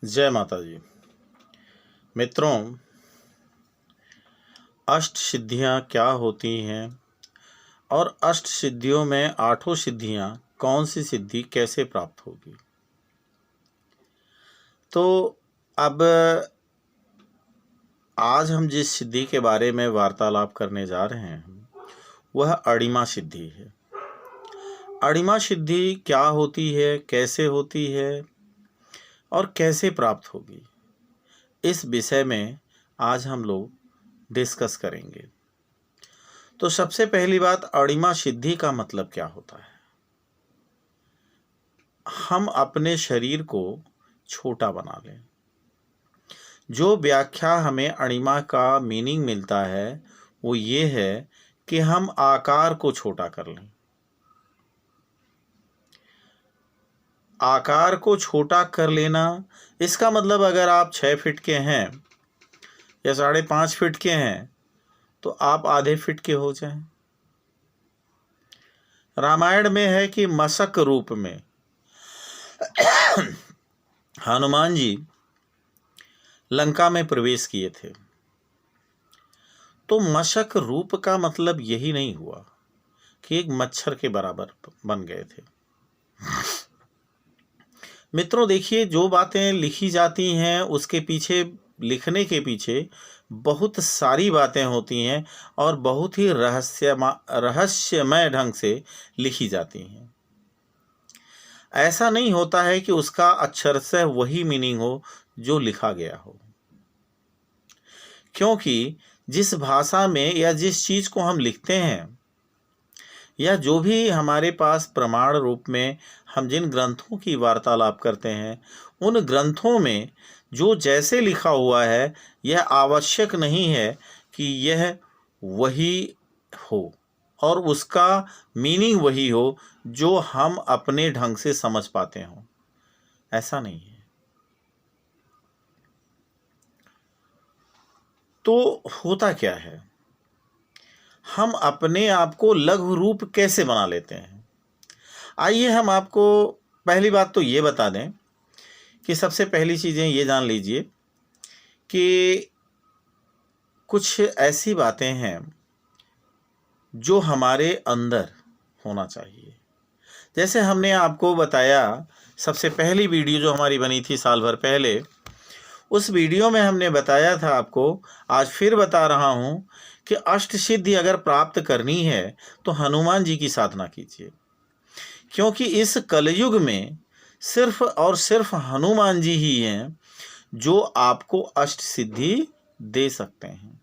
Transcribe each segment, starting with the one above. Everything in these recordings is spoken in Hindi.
जय माता जी। मित्रों, अष्ट सिद्धियाँ क्या होती हैं और अष्ट सिद्धियों में आठों सिद्धियाँ कौन सी सिद्धि कैसे प्राप्त होगी। तो अब आज हम जिस सिद्धि के बारे में वार्तालाप करने जा रहे हैं वह अणिमा सिद्धि है। अणिमा सिद्धि क्या होती है, कैसे होती है और कैसे प्राप्त होगी, इस विषय में आज हम लोग डिस्कस करेंगे। तो सबसे पहली बात, अणिमा सिद्धि का मतलब क्या होता है। हम अपने शरीर को छोटा बना लें। जो व्याख्या हमें अणिमा का मीनिंग मिलता है वो ये है कि हम आकार को छोटा कर लें। आकार को छोटा कर लेना, इसका मतलब अगर आप 6 फीट के हैं या 5.5 फीट के हैं तो आप आधे फीट के हो जाएं। रामायण में है कि मशक रूप में हनुमान जी लंका में प्रवेश किए थे। तो मशक रूप का मतलब यही नहीं हुआ कि एक मच्छर के बराबर बन गए थे। मित्रों देखिए, जो बातें लिखी जाती हैं उसके पीछे, लिखने के पीछे बहुत सारी बातें होती हैं और बहुत ही रहस्यमय ढंग से लिखी जाती हैं। ऐसा नहीं होता है कि उसका अक्षरशः वही मीनिंग हो जो लिखा गया हो, क्योंकि जिस भाषा में या जिस चीज़ को हम लिखते हैं या जो भी हमारे पास प्रमाण रूप में हम जिन ग्रंथों की वार्तालाप करते हैं, उन ग्रंथों में जो जैसे लिखा हुआ है यह आवश्यक नहीं है कि यह वही हो और उसका मीनिंग वही हो जो हम अपने ढंग से समझ पाते हों। ऐसा नहीं है। तो होता क्या है, हम अपने आप को लघु रूप कैसे बना लेते हैं। आइए हम आपको पहली बात तो ये बता दें कि सबसे पहली चीज़ें ये जान लीजिए कि कुछ ऐसी बातें हैं जो हमारे अंदर होना चाहिए। जैसे हमने आपको बताया, सबसे पहली वीडियो जो हमारी बनी थी साल भर पहले, उस वीडियो में हमने बताया था आपको, आज फिर बता रहा हूँ कि अष्ट सिद्धि अगर प्राप्त करनी है तो हनुमान जी की साधना कीजिए, क्योंकि इस कलयुग में सिर्फ और सिर्फ हनुमान जी ही हैं जो आपको अष्ट सिद्धि दे सकते हैं,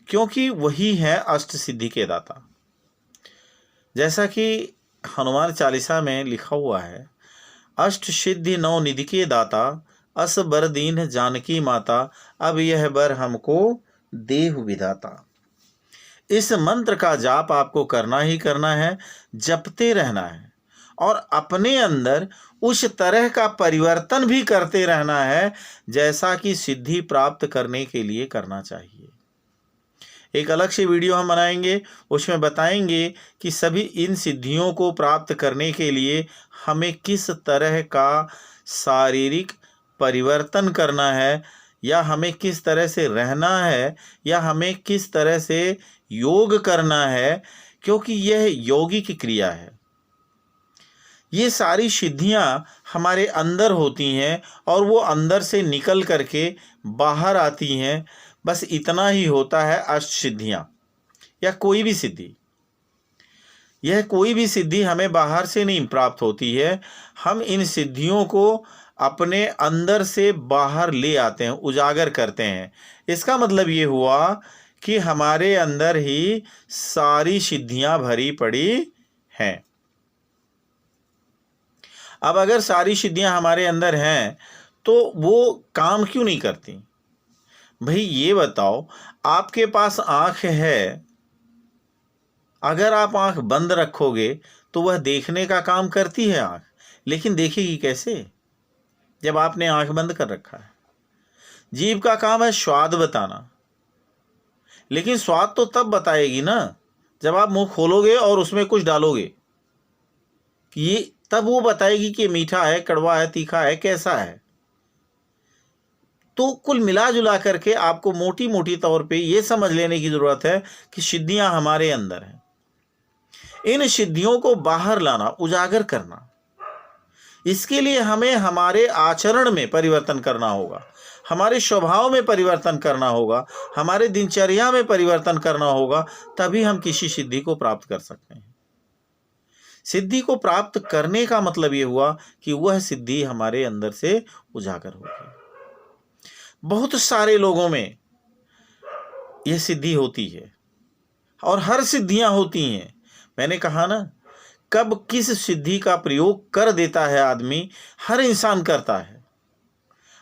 क्योंकि वही है अष्ट सिद्धि के दाता। जैसा कि हनुमान चालीसा में लिखा हुआ है, अष्ट सिद्धि नौ निधि के दाता, अस बर दीन जानकी माता, अब यह बर हमको देहु विधाता। इस मंत्र का जाप आपको करना ही करना है, जपते रहना है और अपने अंदर उस तरह का परिवर्तन भी करते रहना है जैसा कि सिद्धि प्राप्त करने के लिए करना चाहिए। एक अलग से वीडियो हम बनाएंगे, उसमें बताएंगे कि सभी इन सिद्धियों को प्राप्त करने के लिए हमें किस तरह का शारीरिक परिवर्तन करना है, या हमें किस तरह से रहना है, या हमें किस तरह से योग करना है, क्योंकि यह योगिक क्रिया है। ये सारी सिद्धियां हमारे अंदर होती हैं और वो अंदर से निकल करके बाहर आती हैं। बस इतना ही होता है अष्ट सिद्धियां या कोई भी सिद्धि। यह कोई भी सिद्धि हमें बाहर से नहीं प्राप्त होती है, हम इन सिद्धियों को अपने अंदर से बाहर ले आते हैं, उजागर करते हैं। इसका मतलब ये हुआ कि हमारे अंदर ही सारी सिद्धियां भरी पड़ी हैं। अब अगर सारी सिद्धियां हमारे अंदर हैं तो वो काम क्यों नहीं करती। भाई ये बताओ, आपके पास आंख है, अगर आप आंख बंद रखोगे तो वह देखने का काम करती है आंख, लेकिन देखेगी कैसे जब आपने आंख बंद कर रखा है। जीभ का काम है स्वाद बताना, लेकिन स्वाद तो तब बताएगी ना जब आप मुंह खोलोगे और उसमें कुछ डालोगे, ये तब वो बताएगी कि मीठा है, कड़वा है, तीखा है, कैसा है। तो कुल मिला जुला करके आपको मोटी मोटी तौर पे ये समझ लेने की ज़रूरत है कि सिद्धियां हमारे अंदर हैं। इन सिद्धियों को बाहर लाना, उजागर करना, इसके लिए हमें हमारे आचरण में परिवर्तन करना होगा, हमारे स्वभाव में परिवर्तन करना होगा, हमारे दिनचर्या में परिवर्तन करना होगा, तभी हम किसी सिद्धि को प्राप्त कर सकते हैं। सिद्धि को प्राप्त करने का मतलब ये हुआ कि वह सिद्धि हमारे अंदर से उजागर होगी। बहुत सारे लोगों में यह सिद्धि होती है और हर सिद्धियां होती हैं। मैंने कहा ना, कब किस सिद्धि का प्रयोग कर देता है आदमी, हर इंसान करता है।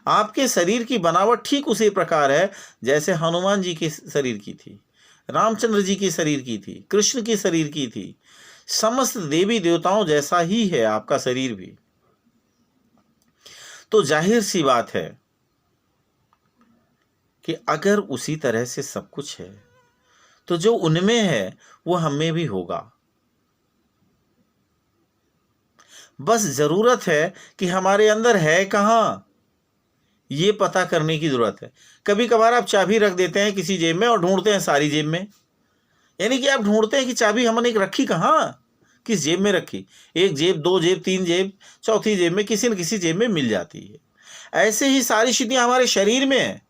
आपके शरीर की बनावट ठीक उसी प्रकार है जैसे हनुमान जी के शरीर की थी, रामचंद्र जी के शरीर की थी, कृष्ण के शरीर की थी। समस्त देवी देवताओं जैसा ही है आपका शरीर भी। तो जाहिर सी बात है कि अगर उसी तरह से सब कुछ है तो जो उनमें है वो हमें भी होगा। बस जरूरत है कि हमारे अंदर है कहाँ, ये पता करने की जरूरत है। कभी कभार आप चाबी रख देते हैं किसी जेब में और ढूंढते हैं सारी जेब में, यानी कि आप ढूंढते हैं कि चाबी हमने रखी कहाँ, किस जेब में रखी। एक जेब, दो जेब, तीन जेब, चौथी जेब में किसी न किसी जेब में मिल जाती है। ऐसे ही सारी सिद्धियां हमारे शरीर में है,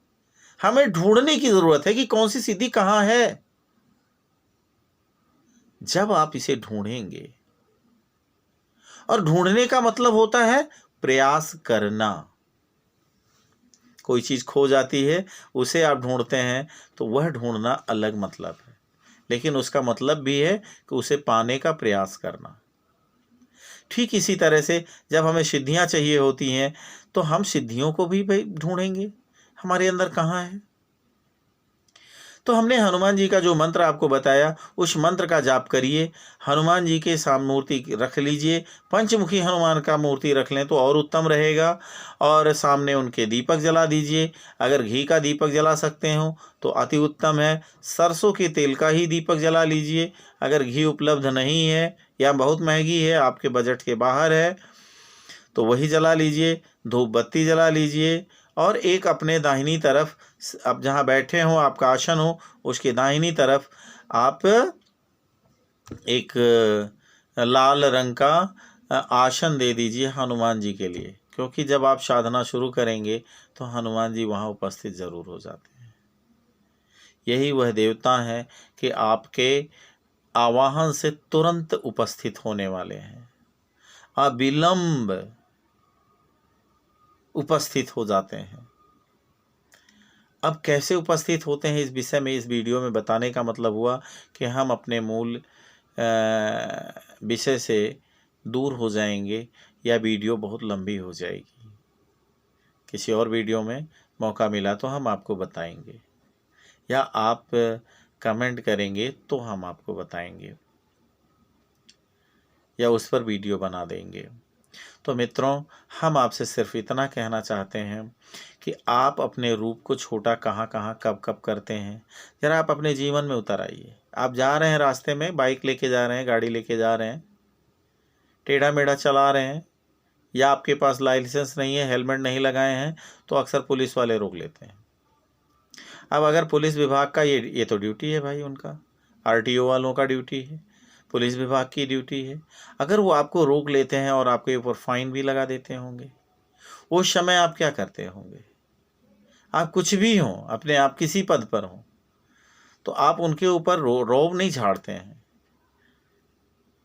हमें ढूंढने की जरूरत है कि कौन सी सिद्धि कहाँ है। जब आप इसे ढूंढेंगे, और ढूंढने का मतलब होता है प्रयास करना। कोई चीज खो जाती है, उसे आप ढूंढते हैं, तो वह ढूंढना अलग मतलब है, लेकिन उसका मतलब भी है कि उसे पाने का प्रयास करना। ठीक इसी तरह से जब हमें सिद्धियां चाहिए होती हैं तो हम सिद्धियों को भी भाई ढूंढेंगे हमारे अंदर कहाँ है। तो हमने हनुमान जी का जो मंत्र आपको बताया, उस मंत्र का जाप करिए। हनुमान जी के सामने मूर्ति रख लीजिए, पंचमुखी हनुमान का मूर्ति रख लें तो और उत्तम रहेगा। और सामने उनके दीपक जला दीजिए। अगर घी का दीपक जला सकते हो तो अति उत्तम है। सरसों के तेल का ही दीपक जला लीजिए। अगर घी उपलब्ध नहीं है या बहुत महंगी है, आपके बजट के बाहर है, तो वही जला लीजिए। धूप बत्ती जला लीजिए और एक अपने दाहिनी तरफ, अब जहाँ बैठे हो, आपका आसन हो, उसके दाहिनी तरफ आप एक लाल रंग का आसन दे दीजिए हनुमान जी के लिए, क्योंकि जब आप साधना शुरू करेंगे तो हनुमान जी वहाँ उपस्थित जरूर हो जाते हैं। यही वह देवता हैं कि आपके आवाहन से तुरंत उपस्थित होने वाले हैं, अविलंब उपस्थित हो जाते हैं। अब कैसे उपस्थित होते हैं इस विषय में इस वीडियो में बताने का मतलब हुआ कि हम अपने मूल विषय से दूर हो जाएंगे या वीडियो बहुत लंबी हो जाएगी। किसी और वीडियो में मौका मिला तो हम आपको बताएंगे, या आप कमेंट करेंगे तो हम आपको बताएंगे, या उस पर वीडियो बना देंगे। तो मित्रों, हम आपसे सिर्फ इतना कहना चाहते हैं कि आप अपने रूप को छोटा कहाँ कहाँ कब कब करते हैं, जरा आप अपने जीवन में उतर आइए। आप जा रहे हैं रास्ते में, बाइक लेके जा रहे हैं, गाड़ी लेके जा रहे हैं, टेढ़ा मेढ़ा चला रहे हैं, या आपके पास लाइसेंस नहीं है, हेलमेट नहीं लगाए हैं, तो अक्सर पुलिस वाले रोक लेते हैं। अब अगर पुलिस विभाग का ये तो ड्यूटी है भाई, उनका RTO वालों का ड्यूटी है, पुलिस विभाग की ड्यूटी है। अगर वो आपको रोक लेते हैं और आपके ऊपर फाइन भी लगा देते होंगे, उस समय आप क्या करते होंगे? आप कुछ भी हों, अपने आप किसी पद पर हों, तो आप उनके ऊपर रौब नहीं झाड़ते हैं।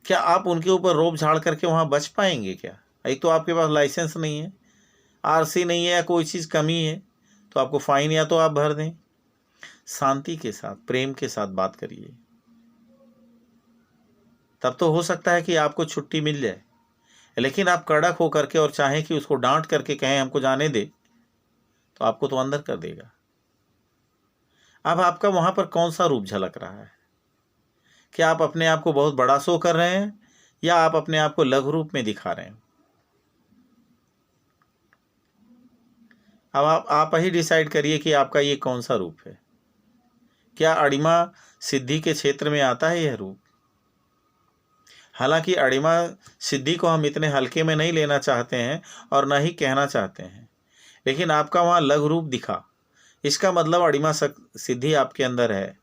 क्या आप उनके ऊपर रौब झाड़ करके वहाँ बच पाएंगे क्या? एक तो आपके पास लाइसेंस नहीं है, RC नहीं है, या कोई चीज़ कमी है, तो आपको फाइन या तो आप भर दें। शांति के साथ, प्रेम के साथ बात करिए, तब तो हो सकता है कि आपको छुट्टी मिल जाए। लेकिन आप कड़क हो करके और चाहें कि उसको डांट करके कहें हमको जाने दे, तो आपको तो अंदर कर देगा। अब आपका वहां पर कौन सा रूप झलक रहा है? क्या आप अपने आप को बहुत बड़ा शो कर रहे हैं, या आप अपने आप को लघु रूप में दिखा रहे हैं? अब आप ही डिसाइड करिए कि आपका ये कौन सा रूप है। क्या अड़िमा सिद्धि के क्षेत्र में आता है यह रूप? हालांकि अड़िमा सिद्धि को हम इतने हल्के में नहीं लेना चाहते हैं और न ही कहना चाहते हैं। लेकिन आपका वहाँ लघु रूप दिखा, इसका मतलब अणिमा सिद्धि आपके अंदर है।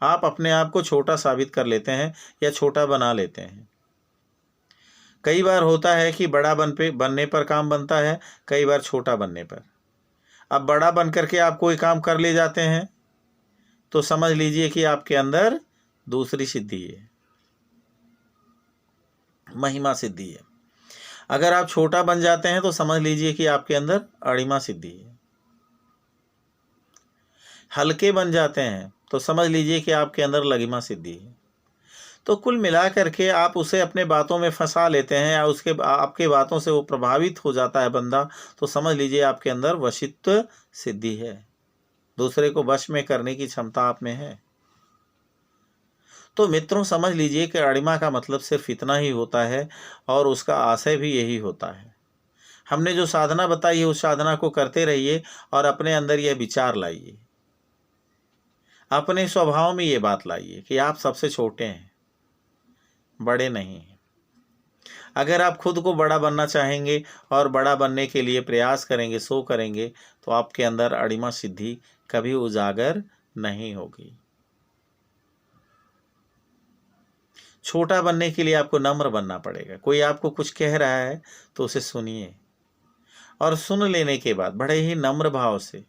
आप अपने आप को छोटा साबित कर लेते हैं या छोटा बना लेते हैं। कई बार होता है कि बड़ा बनने पर काम बनता है, कई बार छोटा बनने पर। अब बड़ा बन करके आप कोई काम कर ले जाते हैं तो समझ लीजिए कि आपके अंदर दूसरी सिद्धि है, महिमा सिद्धि है। अगर आप छोटा बन जाते हैं तो समझ लीजिए कि आपके अंदर अणिमा सिद्धि है। हल्के बन जाते हैं तो समझ लीजिए कि आपके अंदर लघिमा सिद्धि है। तो कुल मिला करके आप उसे अपने बातों में फंसा लेते हैं या उसके आपके बातों से वो प्रभावित हो जाता है बंदा, तो समझ लीजिए आपके अंदर वशित्व सिद्धि है। दूसरे को वश में करने की क्षमता आप में है। तो मित्रों, समझ लीजिए कि अणिमा का मतलब सिर्फ इतना ही होता है और उसका आशय भी यही होता है। हमने जो साधना बताई है उस साधना को करते रहिए और अपने अंदर यह विचार लाइए, अपने स्वभाव में ये बात लाइए कि आप सबसे छोटे हैं, बड़े नहीं हैं। अगर आप खुद को बड़ा बनना चाहेंगे और बड़ा बनने के लिए प्रयास करेंगे, सो करेंगे, तो आपके अंदर अणिमा सिद्धि कभी उजागर नहीं होगी। छोटा बनने के लिए आपको नम्र बनना पड़ेगा। कोई आपको कुछ कह रहा है तो उसे सुनिए और सुन लेने के बाद बड़े ही नम्र भाव से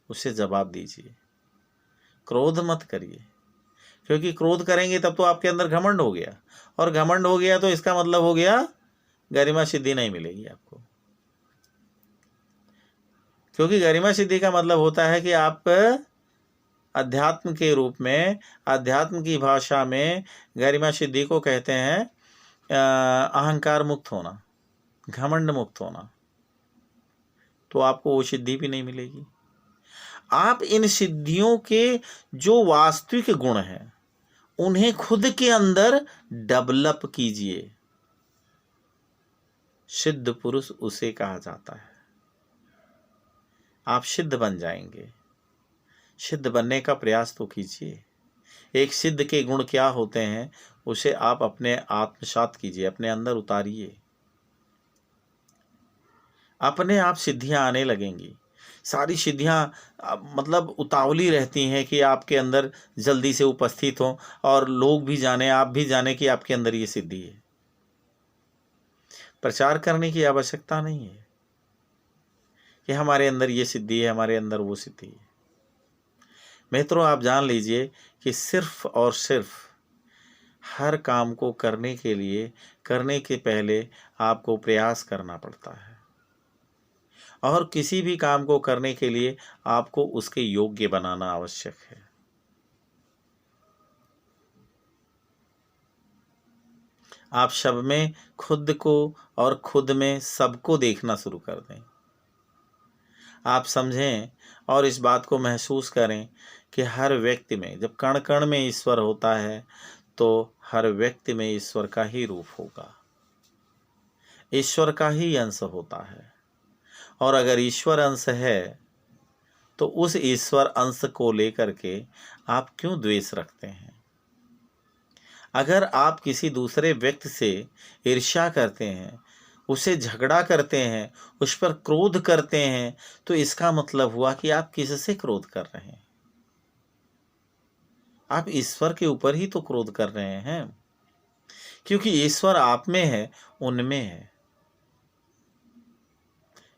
उसे जवाब दीजिए। क्रोध मत करिए, क्योंकि क्रोध करेंगे तब तो आपके अंदर घमंड हो गया, और घमंड हो गया तो इसका मतलब हो गया गरिमा सिद्धि नहीं मिलेगी आपको। क्योंकि गरिमा सिद्धि का मतलब होता है कि आप अध्यात्म के रूप में, अध्यात्म की भाषा में गरिमा सिद्धि को कहते हैं अहंकार मुक्त होना, घमंड मुक्त होना। तो आपको वो सिद्धि भी नहीं मिलेगी। आप इन सिद्धियों के जो वास्तविक गुण हैं उन्हें खुद के अंदर डेवलप कीजिए। सिद्ध पुरुष उसे कहा जाता है। आप सिद्ध बन जाएंगे। सिद्ध बनने का प्रयास तो कीजिए। एक सिद्ध के गुण क्या होते हैं उसे आप अपने आत्मसात कीजिए, अपने अंदर उतारिए। अपने आप सिद्धियां आने लगेंगी। सारी सिद्धियां मतलब उतावली रहती हैं कि आपके अंदर जल्दी से उपस्थित हों और लोग भी जाने, आप भी जाने कि आपके अंदर ये सिद्धि है। प्रचार करने की आवश्यकता नहीं है कि हमारे अंदर ये सिद्धि है, हमारे अंदर वो सिद्धि है। मित्रों, आप जान लीजिए कि सिर्फ और सिर्फ हर काम को करने के लिए, करने के पहले आपको प्रयास करना पड़ता है, और किसी भी काम को करने के लिए आपको उसके योग्य बनाना आवश्यक है। आप सब में खुद को और खुद में सबको देखना शुरू कर दें। आप समझें और इस बात को महसूस करें कि हर व्यक्ति में, जब कण कण में ईश्वर होता है तो हर व्यक्ति में ईश्वर का ही रूप होगा, ईश्वर का ही अंश होता है। और अगर ईश्वर अंश है तो उस ईश्वर अंश को लेकर के आप क्यों द्वेष रखते हैं? अगर आप किसी दूसरे व्यक्ति से ईर्ष्या करते हैं, उसे झगड़ा करते हैं, उस पर क्रोध करते हैं, तो इसका मतलब हुआ कि आप किससे क्रोध कर रहे हैं? आप ईश्वर के ऊपर ही तो क्रोध कर रहे हैं, क्योंकि ईश्वर आप में है, उनमें है।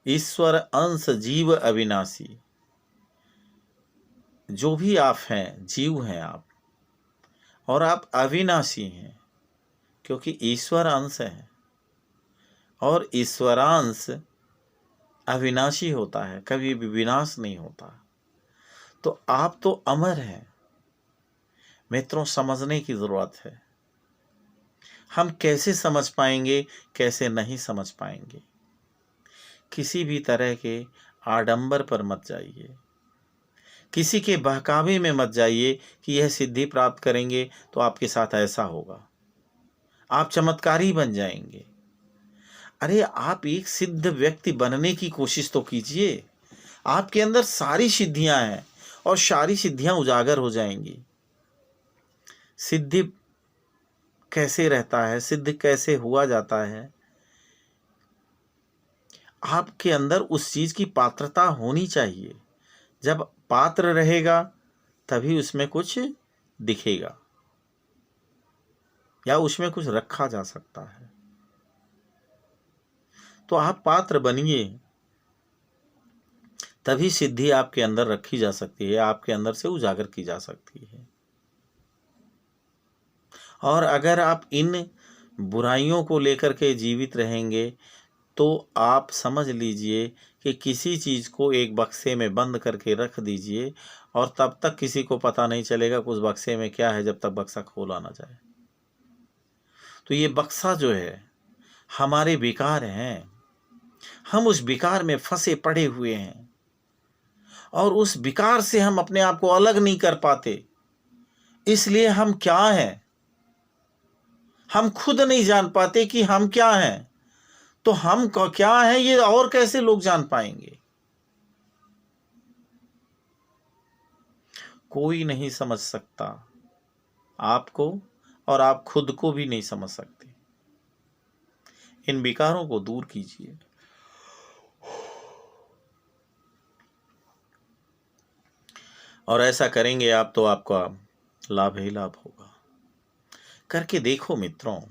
ईश्वर अंश जीव अविनाशी। जो भी आप हैं, जीव हैं आप, और आप अविनाशी हैं, क्योंकि ईश्वर अंश है और ईश्वरांश अविनाशी होता है, कभी भी विनाश नहीं होता। तो आप तो अमर हैं। मित्रों, समझने की जरूरत है। हम कैसे समझ पाएंगे, कैसे नहीं समझ पाएंगे? किसी भी तरह के आडंबर पर मत जाइए, किसी के बहकावे में मत जाइए कि यह सिद्धि प्राप्त करेंगे तो आपके साथ ऐसा होगा, आप चमत्कारी बन जाएंगे। अरे, आप एक सिद्ध व्यक्ति बनने की कोशिश तो कीजिए। आपके अंदर सारी सिद्धियां हैं और सारी सिद्धियां उजागर हो जाएंगी। सिद्धि कैसे रहता है, सिद्ध कैसे हुआ जाता है? आपके अंदर उस चीज़ की पात्रता होनी चाहिए। जब पात्र रहेगा तभी उसमें कुछ दिखेगा या उसमें कुछ रखा जा सकता है। तो आप पात्र बनिए, तभी सिद्धि आपके अंदर रखी जा सकती है, आपके अंदर से उजागर की जा सकती है। और अगर आप इन बुराइयों को लेकर के जीवित रहेंगे तो आप समझ लीजिए कि किसी चीज़ को एक बक्से में बंद करके रख दीजिए और तब तक किसी को पता नहीं चलेगा कि उस बक्से में क्या है, जब तक बक्सा खोला ना जाए। तो ये बक्सा जो है हमारे विकार हैं, हम उस विकार में फंसे पड़े हुए हैं और उस विकार से हम अपने आप को अलग नहीं कर पाते। इसलिए हम क्या हैं हम खुद नहीं जान पाते कि हम क्या हैं। तो हम क्या हैं ये और कैसे लोग जान पाएंगे? कोई नहीं समझ सकता आपको और आप खुद को भी नहीं समझ सकते। इन विकारों को दूर कीजिए। और ऐसा करेंगे आप तो आपका लाभ ही लाभ होगा। करके देखो मित्रों,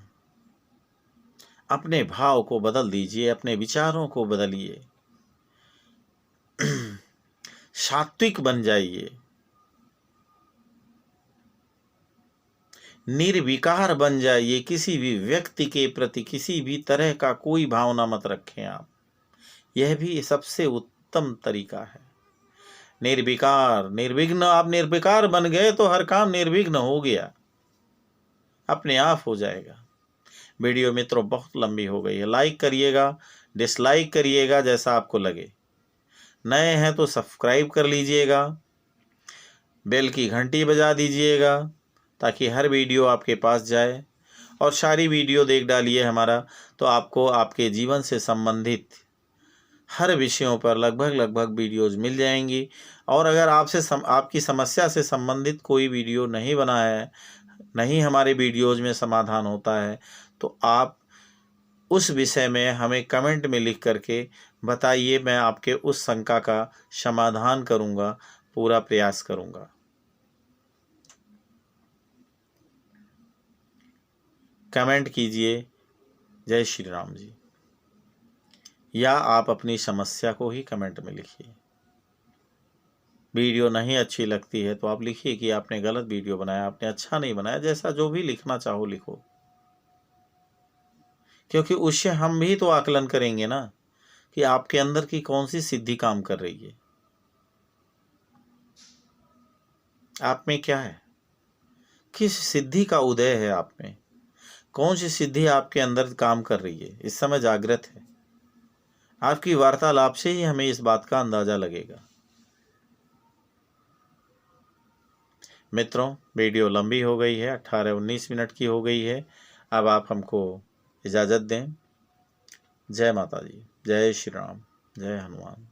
अपने भाव को बदल दीजिए, अपने विचारों को बदलिए, सात्विक बन जाइए, निर्विकार बन जाइए। किसी भी व्यक्ति के प्रति किसी भी तरह का कोई भावना मत रखें आप। यह भी सबसे उत्तम तरीका है। निर्विकार, निर्विघ्न। आप निर्विकार बन गए तो हर काम निर्विघ्न हो गया, अपने आप हो जाएगा। वीडियो मित्रों बहुत लंबी हो गई है। लाइक करिएगा, डिसलाइक करिएगा, जैसा आपको लगे। नए हैं तो सब्सक्राइब कर लीजिएगा, बेल की घंटी बजा दीजिएगा ताकि हर वीडियो आपके पास जाए। और सारी वीडियो देख डालिए हमारा, तो आपको आपके जीवन से संबंधित हर विषयों पर लगभग वीडियोज़ मिल जाएंगी। और अगर आपकी समस्या से संबंधित कोई वीडियो नहीं बना है, नहीं हमारे वीडियोज़ में समाधान होता है, तो आप उस विषय में हमें कमेंट में लिख करके बताइए। मैं आपके उस शंका का समाधान करूँगा, पूरा प्रयास करूँगा। कमेंट कीजिए जय श्री राम जी, या आप अपनी समस्या को ही कमेंट में लिखिए। वीडियो नहीं अच्छी लगती है तो आप लिखिए कि आपने गलत वीडियो बनाया, आपने अच्छा नहीं बनाया। जैसा जो भी लिखना चाहो लिखो, क्योंकि उससे हम भी तो आकलन करेंगे ना कि आपके अंदर की कौन सी सिद्धि काम कर रही है, आप में क्या है, किस सिद्धि का उदय है आप में, कौन सी सिद्धि आपके अंदर काम कर रही है। इस समय जागृत है। आपकी वार्तालाप से ही हमें इस बात का अंदाजा लगेगा। मित्रों, वीडियो लंबी हो गई है, 18-19 मिनट की हो गई है। अब आप हमको इजाज़त दें। जय माता दी, जय श्री राम, जय हनुमान।